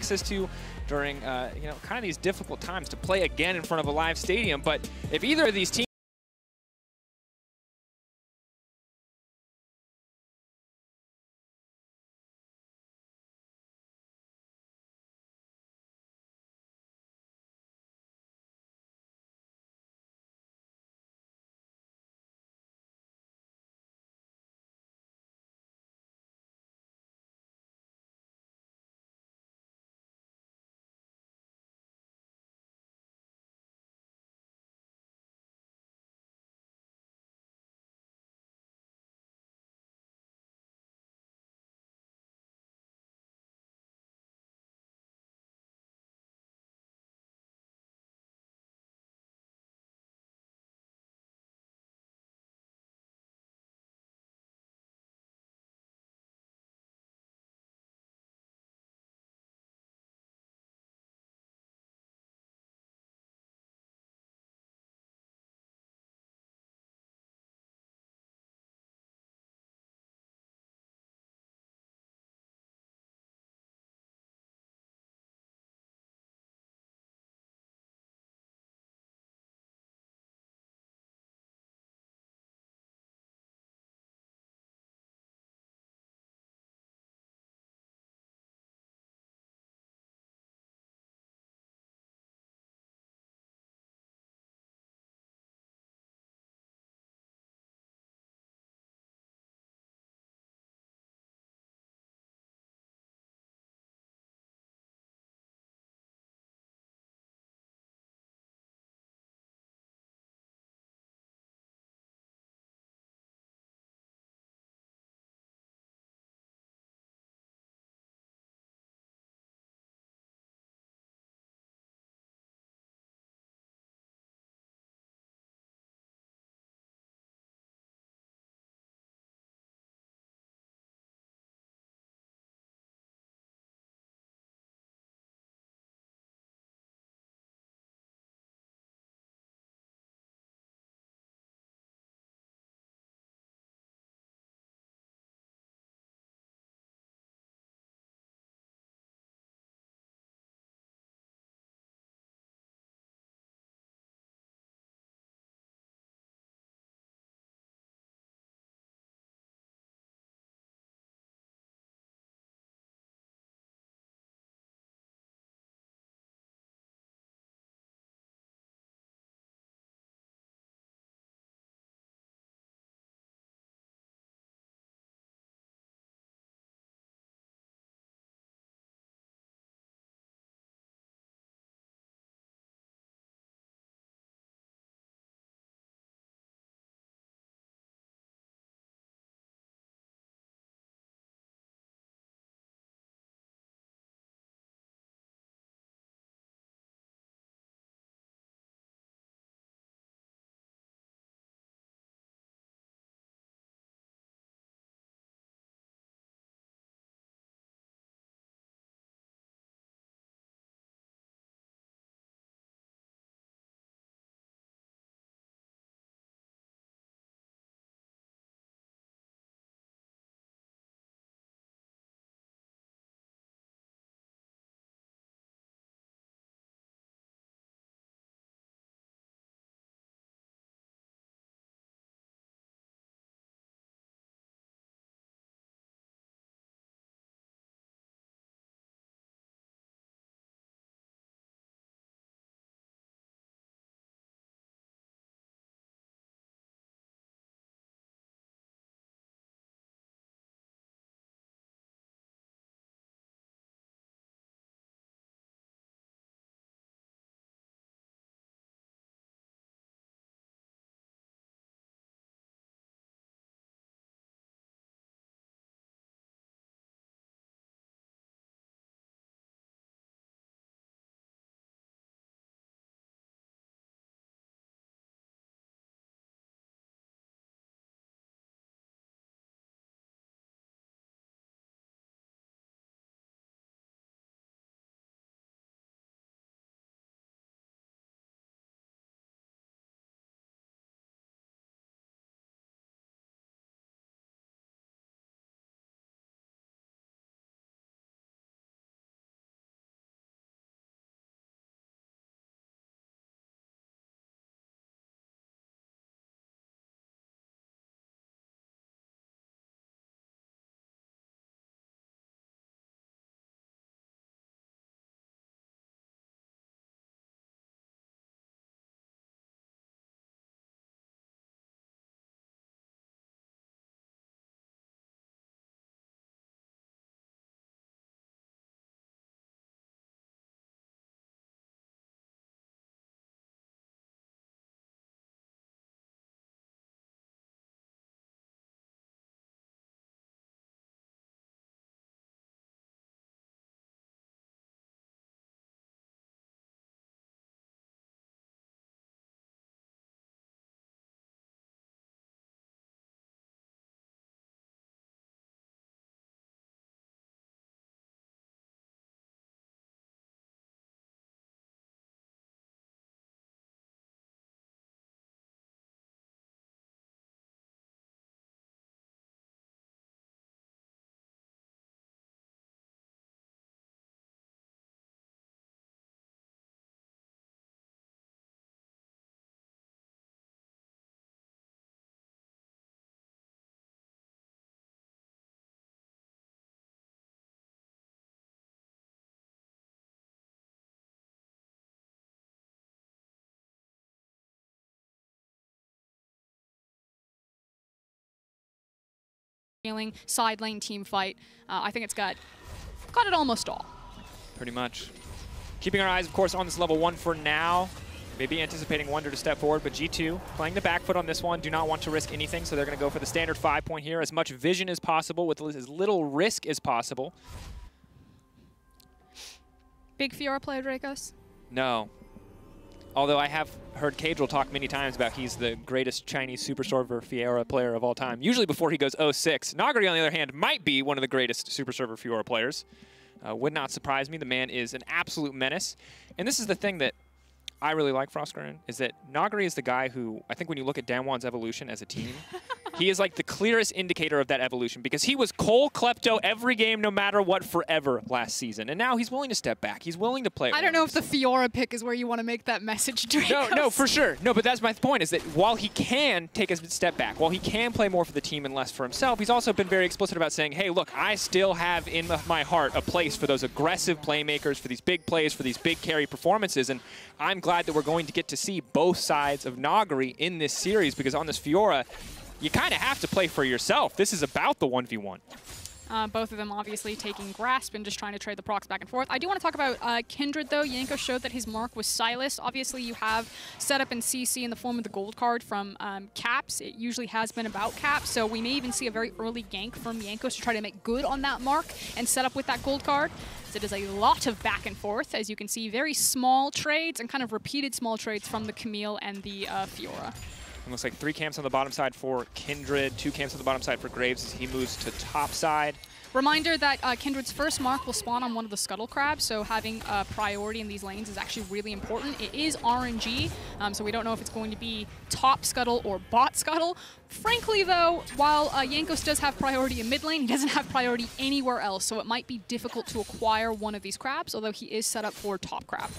access to during you know, kind of these difficult times to play again in front of a live stadium. But if either of these teams side lane team fight. I think it's got it almost all. Pretty much. Keeping our eyes, of course, on this level 1 for now. Maybe anticipating Wonder to step forward, but G2 playing the back foot on this one. Do not want to risk anything, so they're going to go for the standard 5-point here. As much vision as possible with as little risk as possible. Big Fiora player, Dracos? No. Although I have heard Cadril talk many times about he's the greatest Chinese Super Server Fiora player of all time. Usually before he goes 0-6. Nagari, on the other hand, might be one of the greatest Super Server Fiora players. Would not surprise me. The man is an absolute menace. And this is the thing that I really like Frostgren, is that Nagari is the guy who, I think when you look at DAMWON's evolution as a team, he is like the clearest indicator of that evolution, because he was Cole Klepto every game, no matter what, forever last season. And now he's willing to step back. He's willing to play. I don't know if the Fiora pick is where you want to make that message, Dracos. No, for sure. No, but that's my point, is that while he can take a step back, while he can play more for the team and less for himself, he's also been very explicit about saying, hey, look, I still have in my heart a place for those aggressive playmakers, for these big plays, for these big carry performances. And I'm glad that we're going to get to see both sides of Nagari in this series, because on this Fiora, you kind of have to play for yourself. This is about the 1v1. Both of them obviously taking grasp and just trying to trade the procs back and forth. I do want to talk about Kindred, though. Yanko showed that his mark was Silas. Obviously, you have setup and CC in the form of the gold card from Caps. It usually has been about Caps, so we may even see a very early gank from Yankos to try to make good on that mark and set up with that gold card. So it is a lot of back and forth, as you can see, very small trades and kind of repeated small trades from the Camille and the Fiora. It looks like 3 camps on the bottom side for Kindred, 2 camps on the bottom side for Graves as he moves to top side. Reminder that Kindred's first mark will spawn on one of the Scuttle Crabs, so having priority in these lanes is actually really important. It is RNG, so we don't know if it's going to be top Scuttle or bot Scuttle. Frankly, though, while Yankos does have priority in mid lane, he doesn't have priority anywhere else, so it might be difficult to acquire one of these crabs, although he is set up for top crab.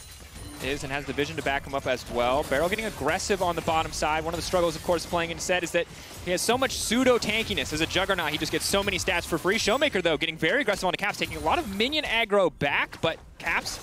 Is and has the vision to back him up as well. Barrel getting aggressive on the bottom side. One of the struggles, of course, playing into set is that he has so much pseudo-tankiness. As a Juggernaut, he just gets so many stats for free. Showmaker, though, getting very aggressive on the Caps, taking a lot of minion aggro back, but Caps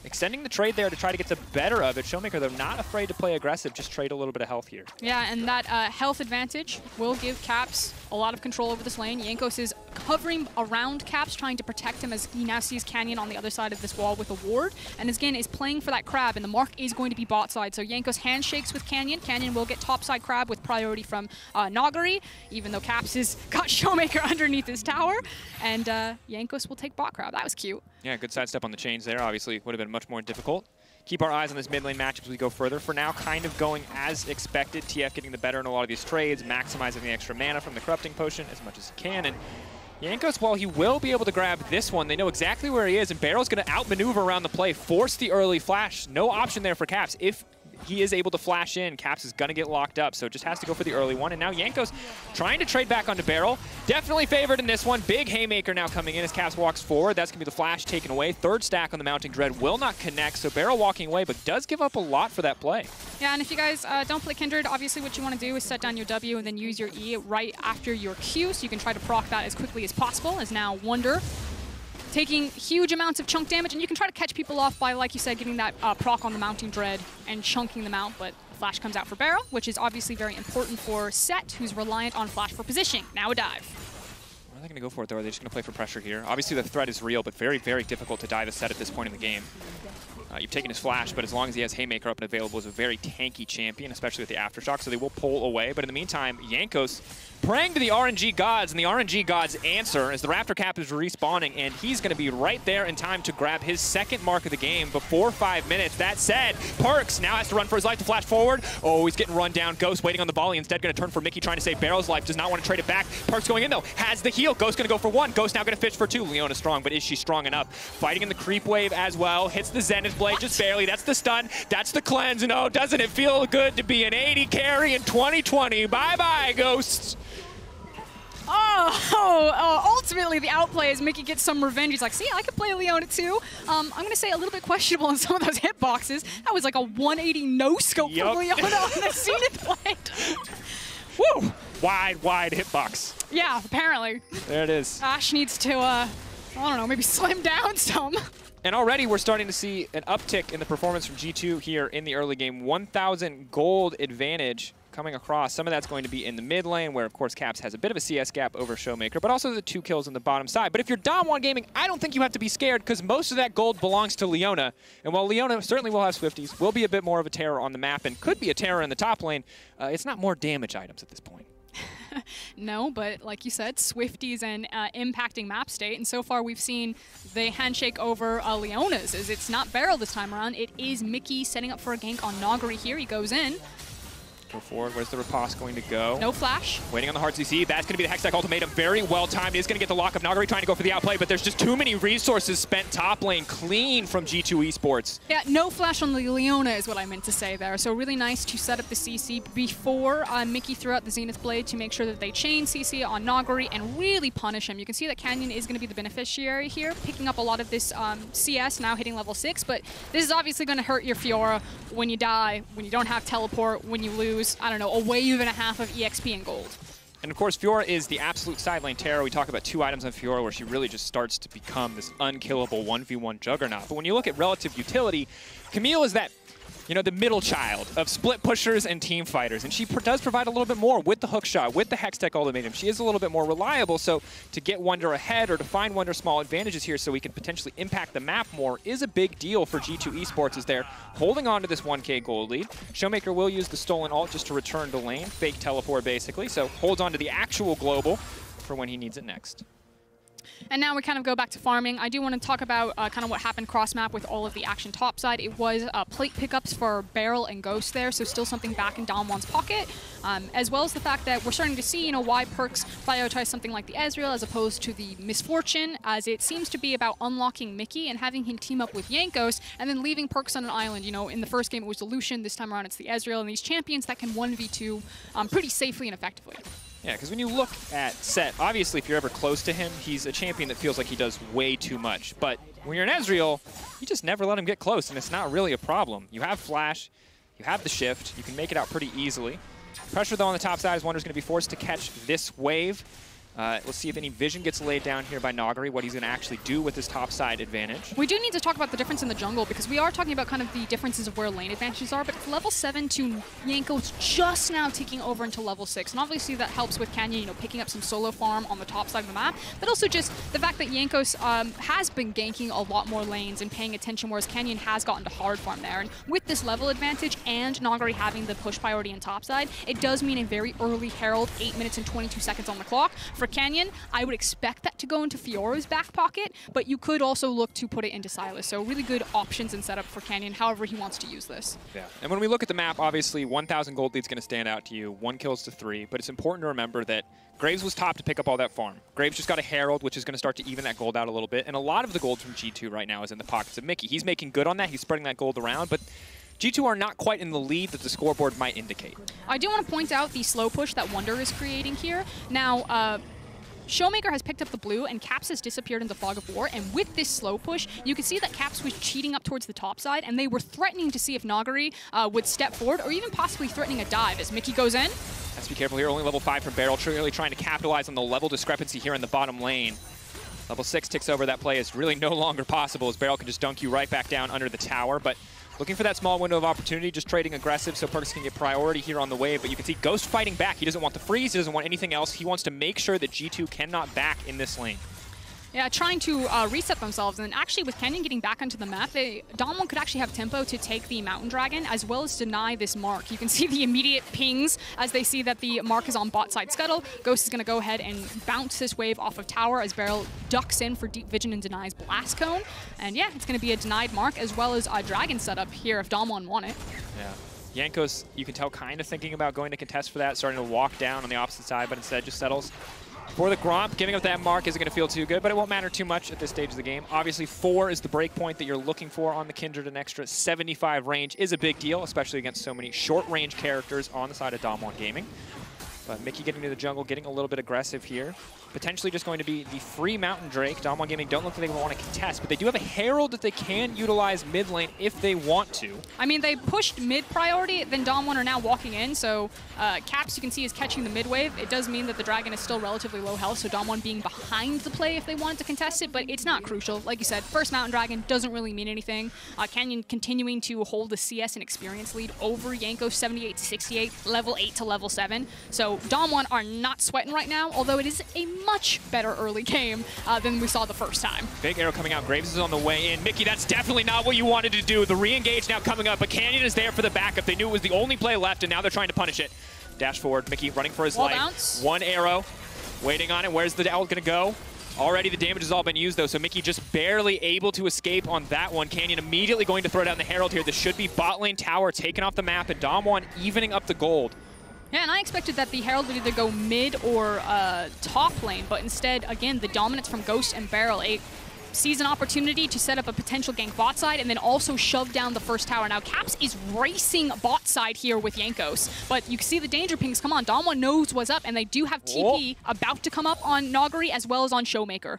extending the trade there to try to get the better of it. Showmaker, though, not afraid to play aggressive, just trade a little bit of health here. Yeah, and that health advantage will give Caps a lot of control over this lane. Yankos is hovering around Caps, trying to protect him as he now sees Canyon on the other side of this wall with a ward. And again, is playing for that crab, and the mark is going to be bot side. So Yankos handshakes with Canyon. Canyon will get top side crab with priority from Nagari, even though Caps has got Showmaker underneath his tower. And Yankos will take bot crab. That was cute. Yeah, good sidestep on the chains there. Obviously, would have been much more difficult. Keep our eyes on this mid lane matchup as we go further. For now, kind of going as expected. TF getting the better in a lot of these trades, maximizing the extra mana from the Corrupting Potion as much as he can. And Yankos, while he will be able to grab this one, they know exactly where he is, and Barrel's going to outmaneuver around the play, force the early flash. No option there for Caps. If he is able to flash in, Caps is going to get locked up, so just has to go for the early one. And now Yankos trying to trade back onto Barrel. Definitely favored in this one. Big Haymaker now coming in as Caps walks forward. That's going to be the flash taken away. Third stack on the Mounting Dread will not connect, so Barrel walking away, but does give up a lot for that play. Yeah, and if you guys don't play Kindred, obviously what you want to do is set down your W and then use your E right after your Q, so you can try to proc that as quickly as possible, as now Wonder taking huge amounts of chunk damage, and you can try to catch people off by, like you said, getting that proc on the Mounting Dread and chunking them out, but Flash comes out for Barrel, which is obviously very important for Set, who's reliant on Flash for positioning. Now a dive. Are they going to go for it, though? Are they just going to play for pressure here? Obviously, the threat is real, but very, very difficult to dive a Set at this point in the game. You've taken his flash, but as long as he has Haymaker up and available, is a very tanky champion, especially with the Aftershock, so they will pull away. But in the meantime, Yankos praying to the RNG gods, and the RNG gods answer as the Raptor Cap is respawning, and he's going to be right there in time to grab his second mark of the game before 5 minutes. That said, Perks now has to run for his life to flash forward. Oh, he's getting run down. Ghost waiting on the volley, instead going to turn for Mickey, trying to save Barrel's life. Does not want to trade it back. Perks going in, though. Has the heal. Ghost going to go for 1. Ghost now going to fish for 2. Leona's strong, but is she strong enough? Fighting in the creep wave as well. Hits the Zenith Blade just barely. That's the stun. That's the cleanse. And oh, doesn't it feel good to be an 80 carry in 2020? Bye-bye, Ghosts. Ultimately the outplay as Mickey gets some revenge. He's like, see, I can play Leona too. I'm going to say a little bit questionable in some of those hitboxes. That was like a 180 no-scope from Leona on the Zenith Blade. Woo! Wide hitbox. Yeah, apparently. There it is. Ash needs to, I don't know, maybe slim down some. And already we're starting to see an uptick in the performance from G2 here in the early game. 1,000 gold advantage coming across. Some of that's going to be in the mid lane, where, of course, Caps has a bit of a CS gap over Showmaker, but also the 2 kills on the bottom side. But if you're DAMWON Gaming, I don't think you have to be scared, because most of that gold belongs to Leona. And while Leona certainly will have Swifties, will be a bit more of a terror on the map, and could be a terror in the top lane, it's not more damage items at this point. No, but like you said, Swifties and impacting map state, and so far we've seen the handshake over Leona's, as it's not Beryl this time around. It is Mickey setting up for a gank on Nagari here. He goes in. Go forward. Where's the riposte going to go? No flash. Waiting on the hard CC. That's going to be the Hextech ultimatum. Very well timed. He's going to get the lock of Nagari trying to go for the outplay, but there's just too many resources spent top lane. Clean from G2 Esports. Yeah, no flash on the Leona is what I meant to say there. So really nice to set up the CC before Mickey threw out the Zenith Blade to make sure that they chain CC on Nagari and really punish him. You can see that Canyon is going to be the beneficiary here, picking up a lot of this CS, now hitting level 6, but this is obviously going to hurt your Fiora when you die, when you don't have teleport, when you lose, I don't know, a wave and a half of EXP and gold. And of course, Fiora is the absolute side lane terror. We talk about 2 items on Fiora where she really just starts to become this unkillable 1v1 juggernaut. But when you look at relative utility, Camille is that, you know, the middle child of split pushers and team fighters. And she does provide a little bit more with the hook shot, with the Hextech ultimatum. She is a little bit more reliable, so to get Wunder ahead or to find Wunder small advantages here so we can potentially impact the map more is a big deal for G2 Esports, as they're holding on to this 1K gold lead. Showmaker will use the stolen ult just to return to lane, fake teleport basically, so holds on to the actual global for when he needs it next. And now we kind of go back to farming. I do want to talk about kind of what happened cross-map with all of the action topside. It was plate pickups for Beryl and Ghost there, so still something back in DAMWON's pocket, as well as the fact that we're starting to see, you know, why Perks prioritize something like the Ezreal as opposed to the Misfortune, as it seems to be about unlocking Mickey and having him team up with Jankos and then leaving Perks on an island. You know, in the first game it was the Lucian, this time around it's the Ezreal, and these champions that can 1v2 pretty safely and effectively. Yeah, because when you look at Set, obviously if you're ever close to him, he's a champion that feels like he does way too much. But when you're an Ezreal, you just never let him get close, and it's not really a problem. You have Flash, you have the Shift, you can make it out pretty easily. Pressure, though, on the top side is Wunder's going to be forced to catch this wave. Let's see if any vision gets laid down here by Nagari, what he's going to actually do with his top side advantage. We do need to talk about the difference in the jungle, because we are talking about kind of the differences of where lane advantages are, but level 7 to Yanko's just now taking over into level 6. And obviously that helps with Canyon, you know, picking up some solo farm on the top side of the map, but also just the fact that Jankos has been ganking a lot more lanes and paying attention, whereas Canyon has gotten to hard farm there. And with this level advantage and Nagari having the push priority in top side, it does mean a very early Herald, 8 minutes and 22 seconds on the clock. For Canyon, I would expect that to go into Fiora's back pocket, but you could also look to put it into Silas. So really good options and setup for Canyon, however he wants to use this. Yeah, and when we look at the map, obviously 1,000 gold lead's going to stand out to you, 1 kills to 3, but it's important to remember that Graves was top to pick up all that farm. Graves just got a Herald, which is going to start to even that gold out a little bit, and a lot of the gold from G2 right now is in the pockets of Mickey. He's making good on that, he's spreading that gold around, but G2 are not quite in the lead that the scoreboard might indicate. I do want to point out the slow push that Wunder is creating here. Now, Showmaker has picked up the blue, and Caps has disappeared into Fog of War, and with this slow push, you can see that Caps was cheating up towards the top side, and they were threatening to see if Nagari would step forward, or even possibly threatening a dive as Mickey goes in. Let's be careful here, only level 5 from Beryl, really trying to capitalize on the level discrepancy here in the bottom lane. Level 6 ticks over, that play is really no longer possible, as Beryl can just dunk you right back down under the tower, but looking for that small window of opportunity, just trading aggressive so Perks can get priority here on the wave. But you can see Ghost fighting back. He doesn't want the freeze. He doesn't want anything else. He wants to make sure that G2 cannot back in this lane. Yeah, trying to reset themselves. And actually, with Canyon getting back onto the map, DAMWON could actually have tempo to take the Mountain Dragon, as well as deny this Mark. You can see the immediate pings as they see that the Mark is on bot side scuttle. Ghost is going to go ahead and bounce this wave off of tower as Beryl ducks in for deep vision and denies Blast Cone. And yeah, it's going to be a denied Mark, as well as a Dragon setup here if DAMWON want it. Yeah. Jankos, you can tell, kind of thinking about going to contest for that, starting to walk down on the opposite side, but instead just settles for the Gromp. Giving up that Mark isn't going to feel too good, but it won't matter too much at this stage of the game. Obviously, 4 is the break point that you're looking for on the Kindred. An extra 75 range is a big deal, especially against so many short-range characters on the side of DAMWON Gaming. But Mickey getting to the jungle, getting a little bit aggressive here. Potentially just going to be the free Mountain Drake. DWG Gaming don't look like they want to contest, but they do have a Herald that they can utilize mid lane if they want to. I mean, they pushed mid priority, then DAMWON are now walking in, so Caps, you can see, is catching the mid wave. It does mean that the Dragon is still relatively low health, so DAMWON being behind the play if they wanted to contest it, but it's not crucial. Like you said, first Mountain Dragon doesn't really mean anything. Canyon continuing to hold the CS and experience lead over Yanko 78-68, level 8 to level 7. So DAMWON are not sweating right now, although it is a much better early game than we saw the first time. Big arrow coming out. Graves is on the way in. Mickey, that's definitely not what you wanted to do. The re-engage now coming up, but Canyon is there for the backup. They knew it was the only play left, and now they're trying to punish it. Dash forward. Mickey running for his life. Bounce. One arrow. Waiting on it. Where's the ult going to go? Already the damage has all been used, though, so Mickey just barely able to escape on that one. Canyon immediately going to throw down the Herald here. This should be bot lane tower taken off the map, and DAMWON evening up the gold. Yeah, and I expected that the Herald would either go mid or top lane, but instead, again, the dominance from Ghost and Barrel sees an opportunity to set up a potential gank bot side and then also shove down the first tower. Now, Caps is racing bot side here with Yankos, but you can see the danger pings come on. DAMWON knows what's up, and they do have TP about to come up on Nagari as well as on Showmaker.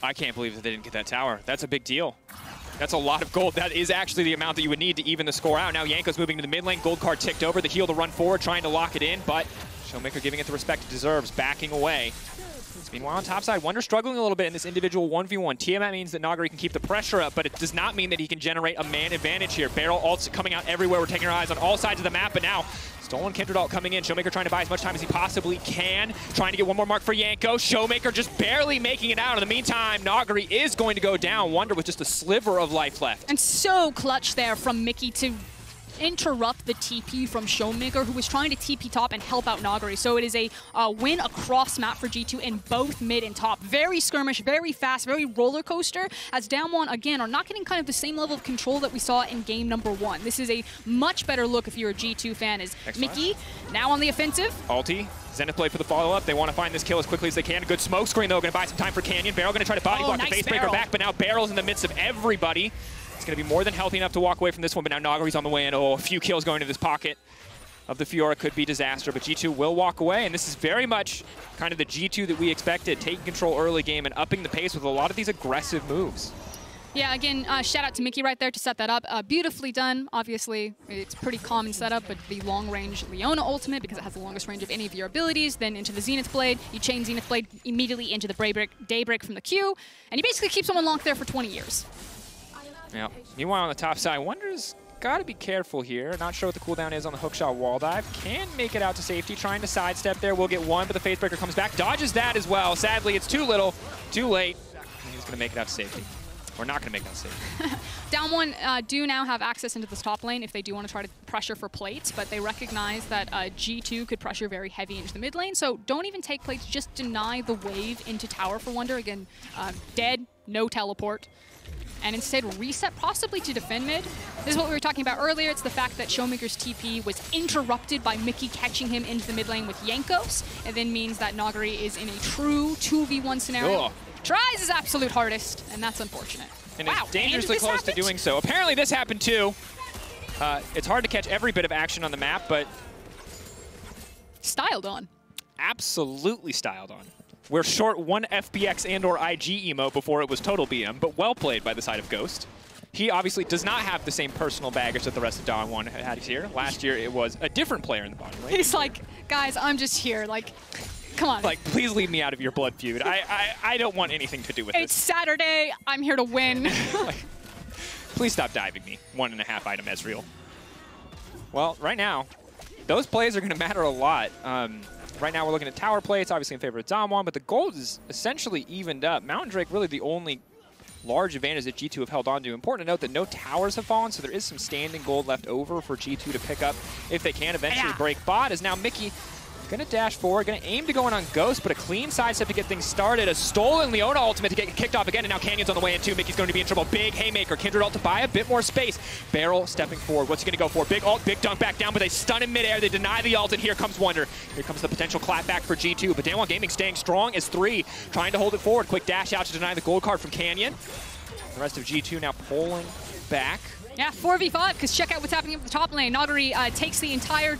I can't believe that they didn't get that tower. That's a big deal. That's a lot of gold. That is actually the amount that you would need to even the score out. Now Yanko's moving to the mid lane. Gold card ticked over. The heal to run forward, trying to lock it in, but Showmaker giving it the respect it deserves, backing away. Meanwhile, on top side, Wonder struggling a little bit in this individual 1v1. Tiamat means that Nagari can keep the pressure up, but it does not mean that he can generate a man advantage here. Barrel ults coming out everywhere. We're taking our eyes on all sides of the map, but now stolen Kindred ult coming in. Showmaker trying to buy as much time as he possibly can. Trying to get one more mark for Yanko. Showmaker just barely making it out. In the meantime, Nagari is going to go down. Wonder with just a sliver of life left. And so clutch there from Mickey to interrupt the TP from Showmaker, who was trying to TP top and help out Nagari. So it is a win across map for G2 in both mid and top. Very skirmish, very fast, very roller coaster, as DAMWON, again, are not getting kind of the same level of control that we saw in game number 1. This is a much better look if you're a G2 fan, as Mickey now on the offensive. Ulti. Zenith play for the follow-up. They want to find this kill as quickly as they can. A good smoke screen, though, going to buy some time for Canyon. Barrel going to try to body block the face breaker back, but now Barrel's in the midst of everybody. It's going to be more than healthy enough to walk away from this one, but now Nagari's on the way in. Oh, a few kills going to this pocket of the Fiora could be disaster, but G2 will walk away, and this is very much kind of the G2 that we expected, taking control early game and upping the pace with a lot of these aggressive moves. Yeah, again, shout out to Mickey right there to set that up. Beautifully done. Obviously, it's pretty common setup, but the long-range Leona ultimate, because it has the longest range of any of your abilities, then into the Zenith Blade. You chain Zenith Blade immediately into the Daybreak from the Q, and you basically keep someone locked there for 20 years. Yeah. Meanwhile, on the top side, Wonder's got to be careful here. Not sure what the cooldown is on the hookshot wall dive. Can make it out to safety, trying to sidestep there. We'll get one, but the Facebreaker comes back. Dodges that as well. Sadly, it's too little, too late. And he's going to make it out to safety. We're not going to make that safety. DWG do now have access into this top lane if they do want to try to pressure for plates, but they recognize that G2 could pressure very heavy into the mid lane, so don't even take plates, just deny the wave into tower for Wonder. Again, dead, no teleport. And instead reset possibly to defend mid. This is what we were talking about earlier. It's the fact that Showmaker's TP was interrupted by Mickey catching him into the mid lane with Yankos. It then means that Nagari is in a true 2v1 scenario. Ugh. Tries his absolute hardest, and that's unfortunate. And wow, it's dangerously close to doing so. Apparently this happened too. It's hard to catch every bit of action on the map, but... Styled on. Absolutely styled on. We're short one FBX and or IG emote before it was total BM, but well played by the side of Ghost. He obviously does not have the same personal baggage that the rest of DWG had here. Last year it was a different player in the bottom lane. He's like, guys, I'm just here, like, come on. Like, please leave me out of your blood feud. I don't want anything to do with It's Saturday, I'm here to win. Like, please stop diving me. 1.5 item Ezreal. Well, right now, those plays are going to matter a lot. Right now we're looking at tower plays, obviously in favor of DWG, but the gold is essentially evened up. Mountain Drake really the only large advantage that G2 have held on to. Important to note that no towers have fallen, so there is some standing gold left over for G2 to pick up if they can eventually break bot, as now Mickey gonna dash forward, gonna aim to go in on Ghost, but a clean sidestep to get things started. A stolen Leona ultimate to get kicked off again, and now Canyon's on the way in too. Mickey's going to be in trouble. Big haymaker, Kindred ult to buy a bit more space. Barrel stepping forward. What's he gonna go for? Big ult, big dunk back down, but they stun in midair. They deny the ult, and here comes Wonder. Here comes the potential clapback for G2, but DWG Gaming staying strong as 3, trying to hold it forward. Quick dash out to deny the gold card from Canyon. The rest of G2 now pulling back. Yeah, 4v5, because check out what's happening at the top lane. Nagari takes the entire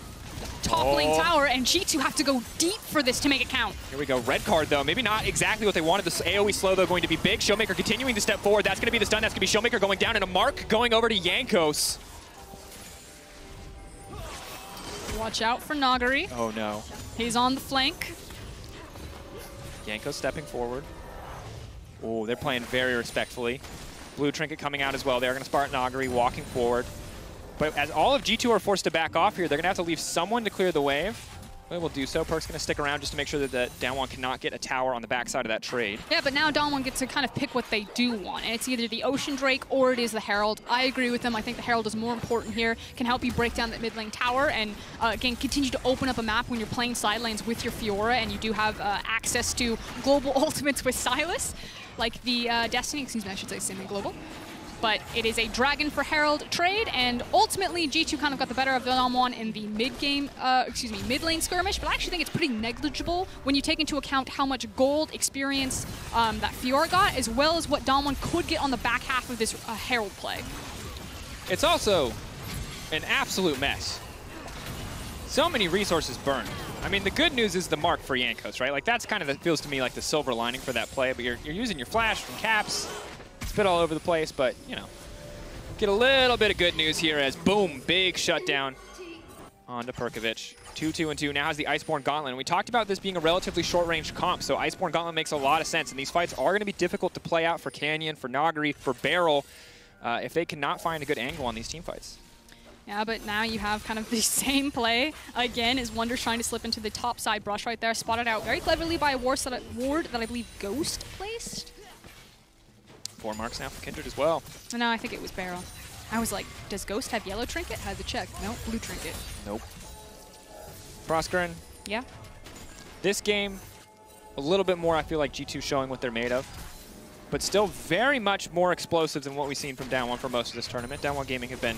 top lane tower, and G2 have to go deep for this to make it count. Here we go. Red card, though. Maybe not exactly what they wanted. This AoE slow, though, going to be big. Showmaker continuing to step forward. That's going to be the stun. That's going to be Showmaker going down, and a mark going over to Jankos. Watch out for Nagari. Oh, no. He's on the flank. Jankos stepping forward. Oh, they're playing very respectfully. Blue Trinket coming out as well. They're going to start Nagari walking forward. But as all of G2 are forced to back off here, they're going to have to leave someone to clear the wave. They will do so. Perk's going to stick around just to make sure that DAMWON cannot get a tower on the backside of that trade. Yeah, but now DAMWON gets to kind of pick what they do want. And it's either the Ocean Drake or it is the Herald. I agree with them. I think the Herald is more important here. Can help you break down that mid lane tower and, again, continue to open up a map when you're playing side lanes with your Fiora and you do have access to global ultimates with Sylas. Like the Destiny, excuse me, I should say semi-global. But it is a Dragon for Herald trade, and ultimately G2 kind of got the better of DAMWON in the mid lane skirmish, but I actually think it's pretty negligible when you take into account how much gold experience that Fiora got, as well as what DAMWON could get on the back half of this Herald play. It's also an absolute mess. So many resources burned. I mean, the good news is the mark for Jankos, right? Like, that's kind of, feels to me like the silver lining for that play, but you're using your flash from caps. It's a bit all over the place, but, you know, get a little bit of good news here as, boom, big shutdown onto Perkovic. 2-2-2, now has the Iceborne Gauntlet. And we talked about this being a relatively short-range comp, so Iceborne Gauntlet makes a lot of sense, and these fights are going to be difficult to play out for Canyon, for Nagari, for Beryl, if they cannot find a good angle on these team fights. Yeah, but now you have kind of the same play again as Wonder's trying to slip into the top side brush right there, spotted out very cleverly by a ward that I believe Ghost placed. 4 marks now for Kindred as well. No, I think it was Beryl. I was like, does Ghost have yellow trinket? Had to check. Nope, blue trinket. Nope. Proskeren. Yeah. This game, a little bit more, I feel like G2 showing what they're made of. But still very much more explosive than what we've seen from DAMWON for most of this tournament. DAMWON Gaming have been,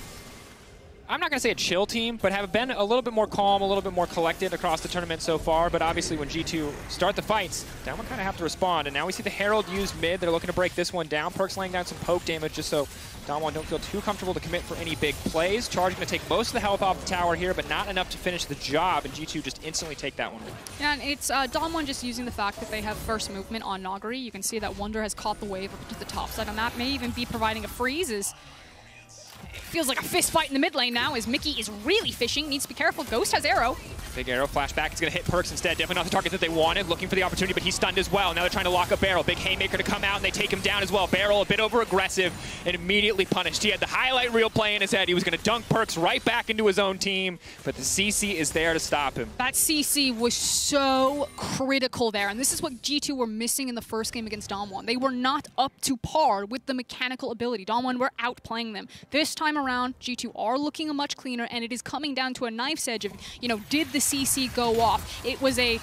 I'm not going to say a chill team, but have been a little bit more calm, a little bit more collected across the tournament so far. But obviously when G2 start the fights, DAMWON kind of have to respond. And now we see the Herald use mid. They're looking to break this one down. Perk's laying down some poke damage just so DAMWON don't feel too comfortable to commit for any big plays. Charge going to take most of the health off the tower here, but not enough to finish the job. And G2 just instantly take that one. Yeah, and it's DAMWON just using the fact that they have first movement on Nagari. You can see that Wonder has caught the wave up to the top side, and that may even be providing a freeze. It feels like a fist fight in the mid lane now as Mickey is really fishing. Needs to be careful. Ghost has arrow. Big arrow flashback. It's going to hit Perks instead. Definitely not the target that they wanted. Looking for the opportunity, but he's stunned as well. Now they're trying to lock up Beryl. Big haymaker to come out, and they take him down as well. Beryl a bit over aggressive and immediately punished. He had the highlight reel play in his head. He was going to dunk Perks right back into his own team, but the CC is there to stop him. That CC was so critical there, and this is what G2 were missing in the first game against DAMWON. They were not up to par with the mechanical ability. DAMWON were outplaying them. This time around, G2 are looking much cleaner, and it is coming down to a knife's edge of, you know, did the CC go off? It was a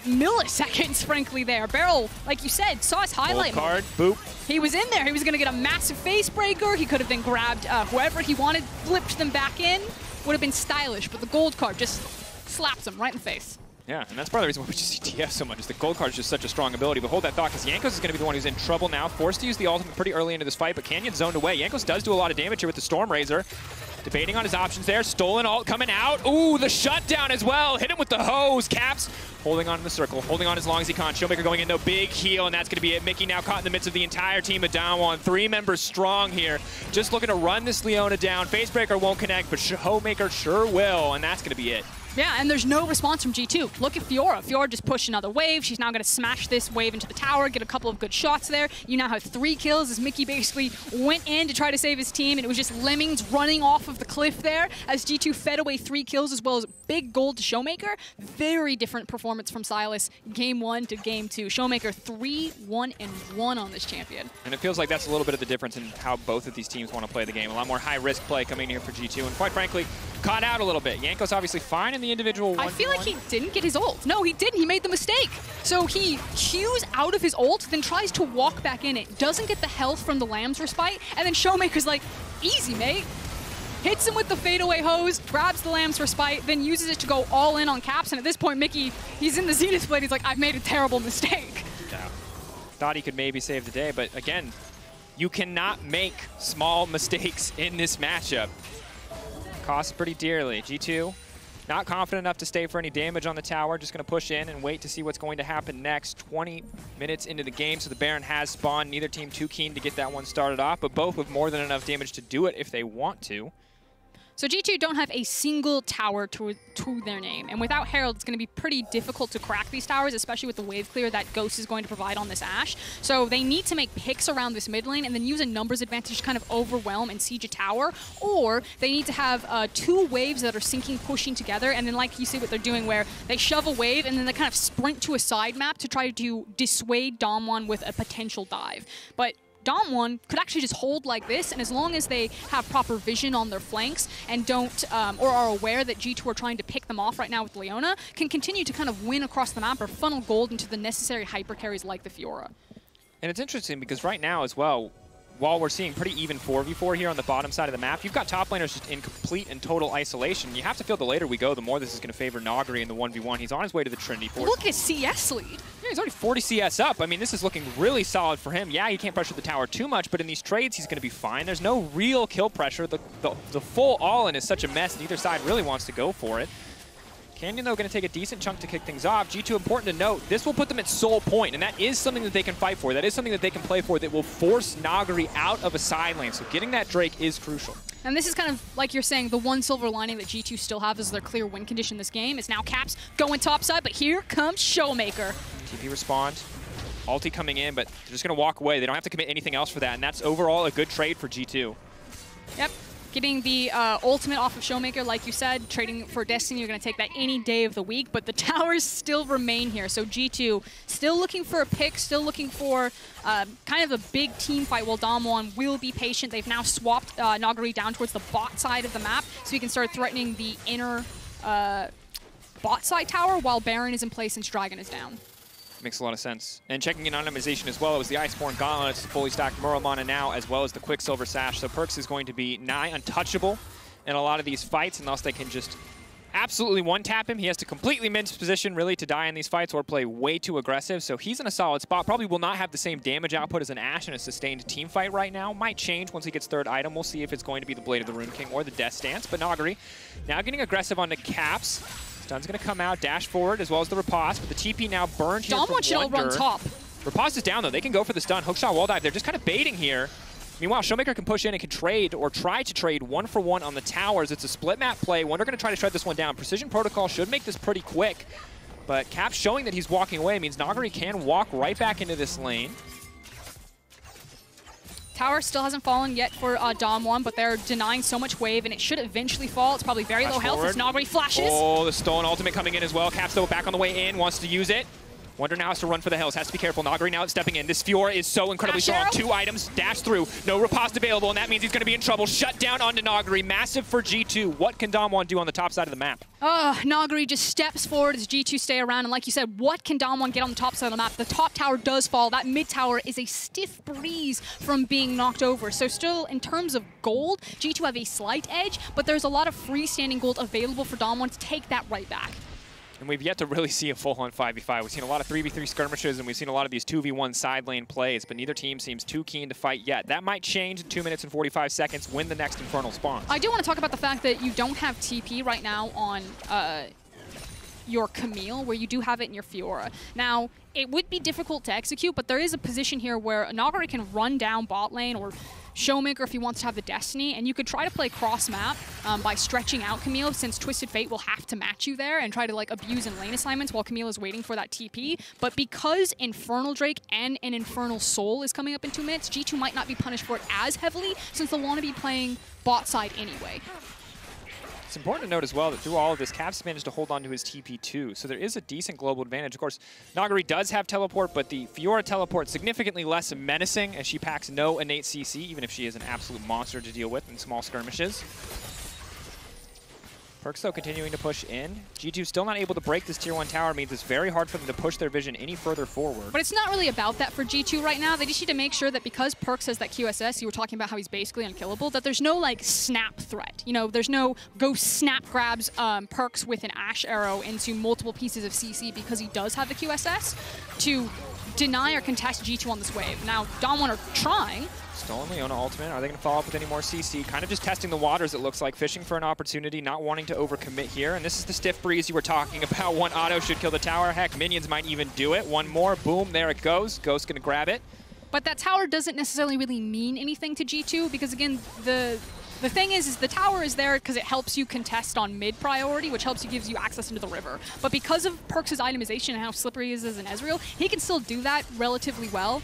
milliseconds, frankly, there. Beryl, like you said, saw his highlight card, boop. He was in there. He was going to get a massive face breaker. He could have then grabbed whoever he wanted, flipped them back in. Would have been stylish, but the gold card just slaps him right in the face. Yeah, and that's part of the reason why we just see TF so much, is the gold card is just such a strong ability. But hold that thought, because Jankos is going to be the one who's in trouble now. Forced to use the ultimate pretty early into this fight, but Canyon zoned away. Jankos does do a lot of damage here with the Storm Razor. Debating on his options there. Stolen ult coming out. Ooh, the shutdown as well. Hit him with the hose. Caps holding on in the circle, holding on as long as he can. Showmaker going in, though. Big heal, and that's going to be it. Mickey now caught in the midst of the entire team of DAMWON. 3 members strong here. Just looking to run this Leona down. Facebreaker won't connect, but Showmaker sure will, and that's going to be it. Yeah, and there's no response from G2. Look at Fiora. Fiora just pushed another wave. She's now going to smash this wave into the tower, get a couple of good shots there. You now have 3 kills as Mickey basically went in to try to save his team, and it was just lemmings running off of the cliff there as G2 fed away 3 kills as well as big gold to Showmaker. Very different performance from Sylas game 1 to game 2. Showmaker 3-1-1 on this champion. And it feels like that's a little bit of the difference in how both of these teams want to play the game. A lot more high-risk play coming here for G2, and quite frankly, caught out a little bit. Jankos obviously fine in the individual 1v1. I feel like he didn't get his ult. No, he didn't. He made the mistake. So he cues out of his ult, then tries to walk back in it. Doesn't get the health from the Lamb's Respite, and then Showmaker's like, easy, mate. Hits him with the fadeaway hose, grabs the Lamb's Respite, then uses it to go all in on Caps, and at this point, Mickey, he's in the Zenith Blade. He's like, I've made a terrible mistake. Yeah. Thought he could maybe save the day, but again, you cannot make small mistakes in this matchup. Costs pretty dearly. G2, Not confident enough to stay for any damage on the tower. Just going to push in and wait to see what's going to happen next. 20 minutes into the game, so the Baron has spawned. Neither team too keen to get that one started off, but both with more than enough damage to do it if they want to. So G2 don't have a single tower to their name, and without Herald, it's going to be pretty difficult to crack these towers, especially with the wave clear that Ghost is going to provide on this Ashe. So they need to make picks around this mid lane and then use a numbers advantage to kind of overwhelm and siege a tower, or they need to have 2 waves that are syncing, pushing together, and then like you see what they're doing where they shove a wave and then they kind of sprint to a side map to try to dissuade DAMWON with a potential dive. But DAMWON could actually just hold like this, and as long as they have proper vision on their flanks and don't, or are aware that G2 are trying to pick them off right now with Leona, can continue to kind of win across the map or funnel gold into the necessary hyper carries like the Fiora. And it's interesting because right now as well, while we're seeing pretty even 4v4 here on the bottom side of the map, you've got top laners just in complete and total isolation. You have to feel the later we go, the more this is going to favor Nagri in the 1v1. He's on his way to the Trinity Force. Look at his CS lead. Yeah, he's already 40 CS up. I mean, this is looking really solid for him. Yeah, he can't pressure the tower too much, but in these trades, he's going to be fine. There's no real kill pressure. The full all-in is such a mess. Neither side really wants to go for it. Canyon, though, going to take a decent chunk to kick things off. G2, important to note, this will put them at sole point, and that is something that they can fight for. That is something that they can play for that will force Nagri out of a side lane. So getting that Drake is crucial. And this is kind of, like you're saying, the one silver lining that G2 still have is their clear win condition in this game. It's now Caps going topside, but here comes Showmaker. TP respond. Ulti coming in, but they're just going to walk away. They don't have to commit anything else for that, and that's overall a good trade for G2. Yep. Getting the ultimate off of Showmaker, like you said, trading for Destiny, you're going to take that any day of the week, but the towers still remain here. So G2 still looking for a pick, still looking for kind of a big team fight, while DAMWON will be patient. They've now swapped Nagari down towards the bot side of the map, so you can start threatening the inner bot side tower while Baron is in place and Dragon is down. Makes a lot of sense. And checking in on itemization as well, it was the Iceborne Gauntlet, it's fully stacked Muramana now, as well as the Quicksilver Sash. So Perkz is going to be nigh untouchable in a lot of these fights, unless they can just absolutely one-tap him. He has to completely mince position, really, to die in these fights or play way too aggressive. So he's in a solid spot. Probably will not have the same damage output as an Ashe in a sustained team fight right now. Might change once he gets third item. We'll see if it's going to be the Blade of the Rune King or the Death Stance. But Nagari now getting aggressive onto Caps. Stun's going to come out, dash forward, as well as the riposte, but the TP now burned here DAMWON should all run top. Riposte is down, though. They can go for the stun. Hookshot wall dive. They're just kind of baiting here. Meanwhile, Showmaker can push in and can trade, or try to trade 1-for-1 on the towers. It's a split map play. Wonder going to try to shred this one down. Precision Protocol should make this pretty quick, but Cap showing that he's walking away means Nagari can walk right back into this lane. Tower still hasn't fallen yet for DAMWON, but they're denying so much wave, and it should eventually fall. It's probably very low health as Nagari flashes. Oh, the Stolen Ultimate coming in as well. Cap's still back on the way in, wants to use it. Wonder now has to run for the hills, has to be careful. Nagari now stepping in. This Fiora is so incredibly strong. 2 items, dash through, no riposte available, and that means he's going to be in trouble. Shut down onto Nagari, massive for G2. What can DAMWON do on the top side of the map? Nagari just steps forward as G2 stay around, and like you said, what can DAMWON get on the top side of the map? The top tower does fall. That mid tower is a stiff breeze from being knocked over. So still, in terms of gold, G2 have a slight edge, but there's a lot of freestanding gold available for DAMWON to take that right back. And we've yet to really see a full-on 5v5. We've seen a lot of 3v3 skirmishes, and we've seen a lot of these 2v1 side lane plays, but neither team seems too keen to fight yet. That might change in 2 minutes and 45 seconds when the next Infernal spawns. I do want to talk about the fact that you don't have TP right now on your Camille, where you do have it in your Fiora. Now, it would be difficult to execute, but there is a position here where Nagari can run down bot lane, or Showmaker if he wants to have the Destiny, and you could try to play cross-map by stretching out Camille, since Twisted Fate will have to match you there and try to like abuse in lane assignments while Camille is waiting for that TP. But because Infernal Drake and an Infernal Soul is coming up in 2 minutes, G2 might not be punished for it as heavily, since they'll want to be playing bot side anyway. It's important to note as well that through all of this, Caps managed to hold on to his TP too, so there is a decent global advantage. Of course, Nagari does have teleport, but the Fiora teleport significantly less menacing, as she packs no innate CC, even if she is an absolute monster to deal with in small skirmishes. Perkz, though, continuing to push in. G2 still not able to break this tier 1 tower, means it's very hard for them to push their vision any further forward. But it's not really about that for G2 right now. They just need to make sure that because Perkz has that QSS, you were talking about how he's basically unkillable, that there's no like snap threat. You know, there's no go snap grabs Perkz with an Ashe arrow into multiple pieces of CC because he does have the QSS to deny or contest G2 on this wave. Now, DAMWON are trying. Stolen Leona ultimate. Are they going to follow up with any more CC? Kind of just testing the waters, it looks like. Fishing for an opportunity, not wanting to overcommit here. And this is the stiff breeze you were talking about. One auto should kill the tower. Heck, minions might even do it. One more. Boom. There it goes. Ghost going to grab it. But that tower doesn't necessarily really mean anything to G2 because, again, the thing is the tower is there because it helps you contest on mid priority, which helps you gives you access into the river. But because of Perks' itemization and how slippery he is as an Ezreal, he can still do that relatively well.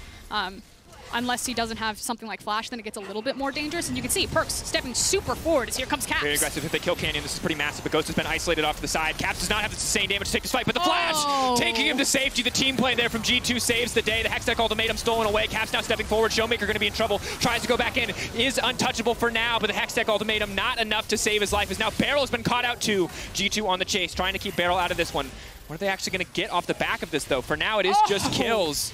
Unless he doesn't have something like Flash, then it gets a little bit more dangerous. And you can see Perks stepping super forward as here comes Caps. Very aggressive if they kill Canyon. This is pretty massive, but Ghost has been isolated off to the side. Caps does not have the sustained damage to take this fight, but the Flash taking him to safety. The team play there from G2 saves the day. The Hextech ultimatum stolen away. Caps now stepping forward. Showmaker going to be in trouble. Tries to go back in. Is untouchable for now, but the Hextech ultimatum not enough to save his life. As now Barrel has been caught out too. G2 on the chase, trying to keep Barrel out of this one. What are they actually going to get off the back of this, though? For now, it is just kills.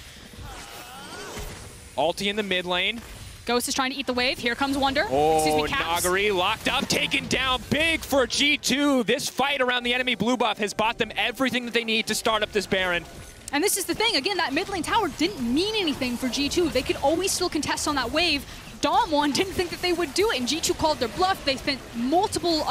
Ulti in the mid lane. Ghost is trying to eat the wave. Here comes Wonder. Oh, Nagari locked up, taken down big for G2. This fight around the enemy blue buff has bought them everything that they need to start up this Baron. And this is the thing, again, that mid lane tower didn't mean anything for G2. They could always still contest on that wave. DAMWON didn't think that they would do it, and G2 called their bluff. They spent multiple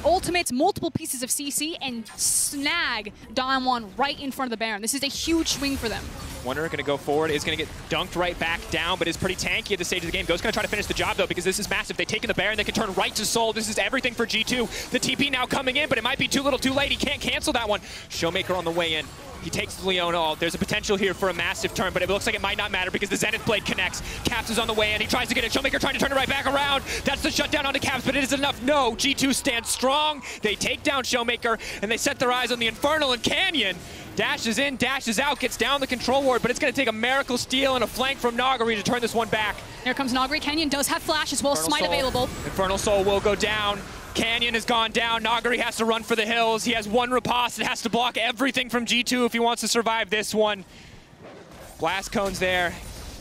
ultimates, multiple pieces of CC, and snag DAMWON right in front of the Baron. This is a huge swing for them. Wonder going to go forward, is going to get dunked right back down, but is pretty tanky at this stage of the game. Ghost's going to try to finish the job, though, because this is massive. They've taken the Baron, they can turn right to Soul. This is everything for G2. The TP now coming in, but it might be too little too late. He can't cancel that one. Showmaker on the way in. He takes the Leona. Oh, there's a potential here for a massive turn, but it looks like it might not matter because the Zenith Blade connects. Caps is on the way in. He tries to get it. Showmaker trying to turn it right back around. That's the shutdown onto Caps, but it isn't enough. No, G2 stands strong. They take down Showmaker, and they set their eyes on the Infernal, and Canyon dashes in, dashes out, gets down the control ward, but it's going to take a miracle steal and a flank from Nagari to turn this one back. Here comes Nagari. Canyon does have Flash as well as Smite available. Infernal Soul will go down. Canyon has gone down. Nagari has to run for the hills. He has one riposte. It has to block everything from G2 if he wants to survive this one. Blast cones there.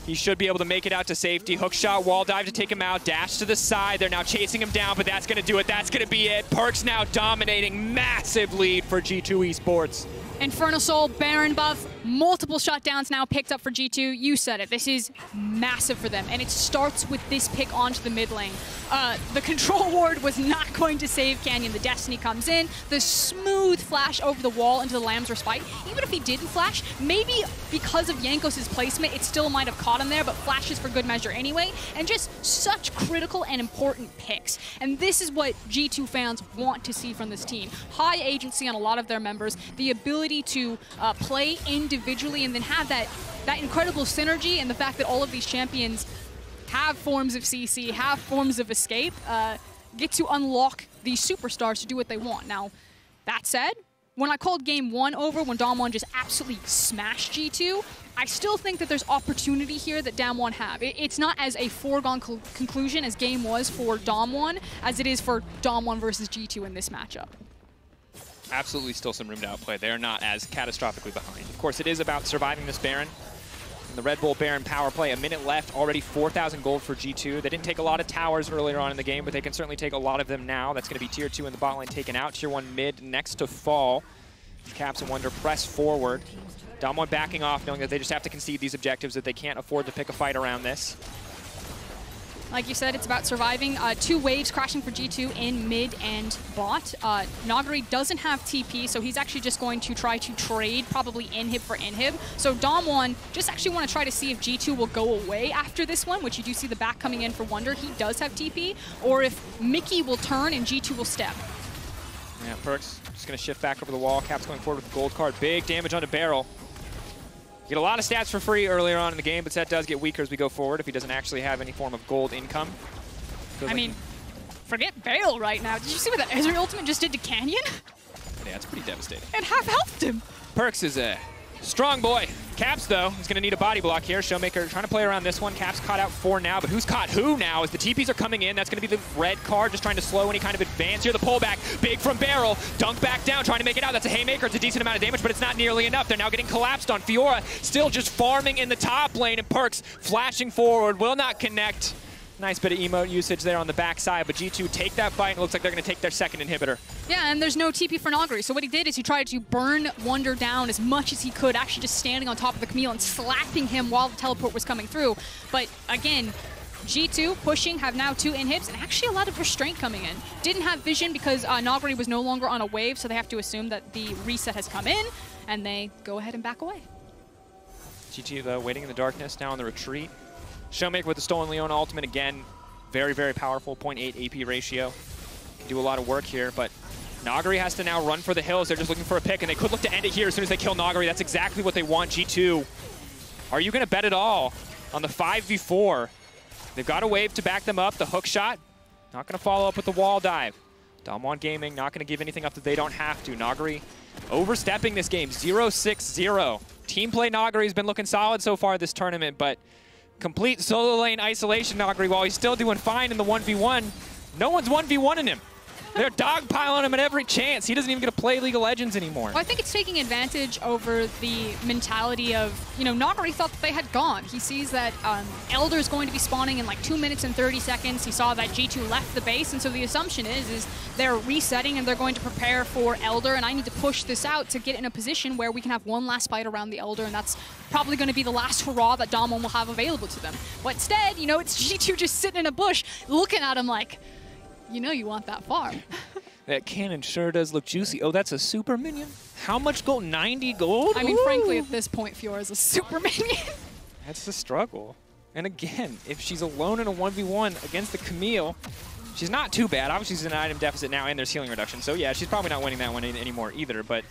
He should be able to make it out to safety. Hook shot, wall dive to take him out. Dash to the side. They're now chasing him down, but that's going to do it. That's going to be it. Perks now dominating. Massive lead for G2 Esports. Infernal Soul, Baron buff, multiple shutdowns now picked up for G2. You said it. This is massive for them, and it starts with this pick onto the mid lane. The control ward was not going to save Canyon. The Destiny comes in, the smooth flash over the wall into the Lamb's Respite. Even if he didn't flash, maybe because of Jankos' placement, it still might have caught him there, but flashes for good measure anyway, and just such critical and important picks. And this is what G2 fans want to see from this team. High agency on a lot of their members, the ability to play individually and then have that incredible synergy, and the fact that all of these champions have forms of CC, have forms of escape, get to unlock these superstars to do what they want. Now, that said, when I called game one over, when DAMWON just absolutely smashed G2, I still think that there's opportunity here that DAMWON have. It's not as a foregone conclusion as game was for DAMWON as it is for DAMWON versus G2 in this matchup. Absolutely still some room to outplay. They're not as catastrophically behind. Of course, it is about surviving this Baron. And the Red Bull Baron power play, a minute left, already 4,000 gold for G2. They didn't take a lot of towers earlier on in the game, but they can certainly take a lot of them now. That's going to be Tier 2 in the bot lane taken out. Tier 1 mid next to fall. Caps and Wonder press forward. DAMWON backing off, knowing that they just have to concede these objectives, that they can't afford to pick a fight around this. Like you said, it's about surviving. 2 waves crashing for G2 in mid and bot. Nagari doesn't have TP, so he's actually just going to try to trade probably inhib for inhib. So DAMWON just actually want to try to see if G2 will go away after this one, which you do see the back coming in for Wonder. He does have TP, or if Mickey will turn and G2 will step. Yeah, Perks just going to shift back over the wall. Caps going forward with the gold card. Big damage onto Barrel. You get a lot of stats for free earlier on in the game, but that does get weaker as we go forward if he doesn't actually have any form of gold income. I mean, forget Bale right now. Did you see what that Ezreal ultimate just did to Canyon? Yeah, it's pretty devastating. It half-healthed him. Perks is a strong boy. Caps, though, is going to need a body block here. Showmaker trying to play around this one. Caps caught out 4 now, but who's caught who now? As the TPs are coming in, that's going to be the red card, just trying to slow any kind of advance here. The pullback, big from Barrel. Dunk back down, trying to make it out. That's a haymaker. It's a decent amount of damage, but it's not nearly enough. They're now getting collapsed on. Fiora still just farming in the top lane, and Perks flashing forward, will not connect. Nice bit of emote usage there on the backside, but G2 take that fight, and it looks like they're going to take their second inhibitor. Yeah, and there's no TP for Nagari, so what he did is he tried to burn Wonder down as much as he could, actually just standing on top of the Camille and slapping him while the teleport was coming through. But again, G2 pushing, have now 2 inhibs, and actually a lot of restraint coming in. Didn't have vision because Nagari was no longer on a wave, so they have to assume that the reset has come in, and they go ahead and back away. G2, though, waiting in the darkness, now on the retreat. Showmaker with the Stolen Leona ultimate again. Very, very powerful, 0.8 AP ratio. Can do a lot of work here, but Nagari has to now run for the hills. They're just looking for a pick, and they could look to end it here as soon as they kill Nagari. That's exactly what they want, G2. Are you going to bet it all on the 5v4? They've got a wave to back them up. The hook shot, not going to follow up with the wall dive. DWG Gaming not going to give anything up that they don't have to. Nagari overstepping this game, 0-6-0. Team play Nagari has been looking solid so far this tournament, but complete solo lane isolation Nagari, while he's still doing fine in the 1v1. No one's 1v1ing him. They're dogpiling him at every chance. He doesn't even get to play League of Legends anymore. Well, I think it's taking advantage over the mentality of, Nagari thought that they had gone. He sees that Elder is going to be spawning in like 2 minutes and 30 seconds. He saw that G2 left the base, and so the assumption is they're resetting and they're going to prepare for Elder, and I need to push this out to get in a position where we can have one last fight around the Elder, and that's probably going to be the last hurrah that DAMWON will have available to them. But instead, it's G2 just sitting in a bush looking at him like, you want that farm. That cannon sure does look juicy. Oh, that's a super minion. How much gold? 90 gold? I mean, frankly, at this point, Fiora is a super minion. That's the struggle. And again, if she's alone in a 1v1 against the Camille, she's not too bad. Obviously, she's in an item deficit now, and there's healing reduction. So yeah, she's probably not winning that one anymore either. But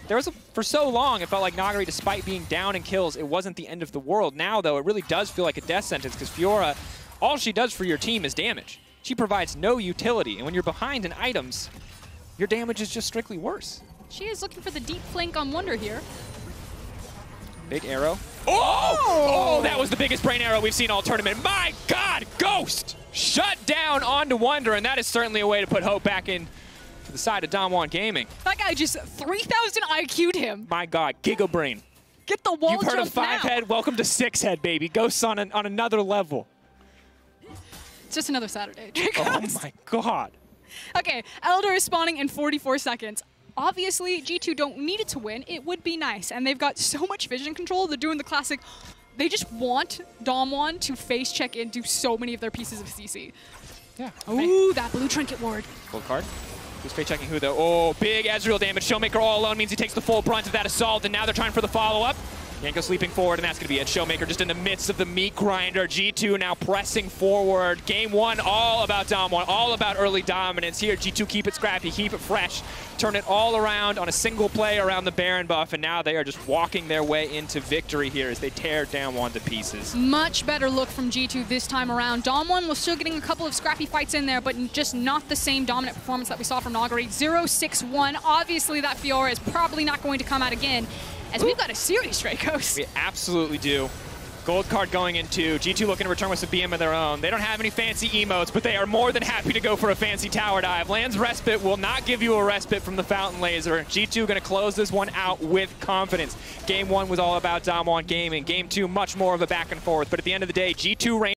for so long, it felt like Nagari, despite being down in kills, it wasn't the end of the world. Now, though, it really does feel like a death sentence because Fiora, all she does for your team is damage. She provides no utility, and when you're behind in items, your damage is just strictly worse. She is looking for the deep flank on Wonder here. Big arrow. Oh, that was the biggest brain arrow we've seen all tournament. My God, Ghost shut down onto Wonder, and that is certainly a way to put hope back in to the side of DWG Gaming. That guy just 3,000 IQ'd him. My God, Giga Brain. Get the wall jump now. You've heard of 5-head, welcome to 6-head, baby. Ghosts on another level. It's just another Saturday. Oh my God. Okay, Elder is spawning in 44 seconds. Obviously, G2 don't need it to win. It would be nice. And they've got so much vision control. They're doing the classic. They just want DAMWON to face check into so many of their pieces of CC. Yeah. Ooh, that blue trinket ward. Gold card. Who's face checking who though? Oh, big Ezreal damage. Showmaker all alone means he takes the full brunt of that assault, and now they're trying for the follow-up. Yanko sleeping forward, and that's going to be it. Showmaker just in the midst of the meat grinder. G2 now pressing forward. Game 1 all about DAMWON, all about early dominance. Here, G2 keep it scrappy, keep it fresh, turn it all around on a single play around the Baron buff, and now they are just walking their way into victory here as they tear DAMWON to pieces. Much better look from G2 this time around. DAMWON was still getting a couple of scrappy fights in there, but just not the same dominant performance that we saw from Nagari. 0-6-1. Obviously, that Fiora is probably not going to come out again, as we've got a series, Dracos. We absolutely do. Gold card going into G2 looking to return with some BM of their own. They don't have any fancy emotes, but they are more than happy to go for a fancy tower dive. Land's Respite will not give you a respite from the Fountain Laser. G2 going to close this one out with confidence. Game 1 was all about DWG Gaming. Game 2, much more of a back and forth, but at the end of the day, G2 reigns.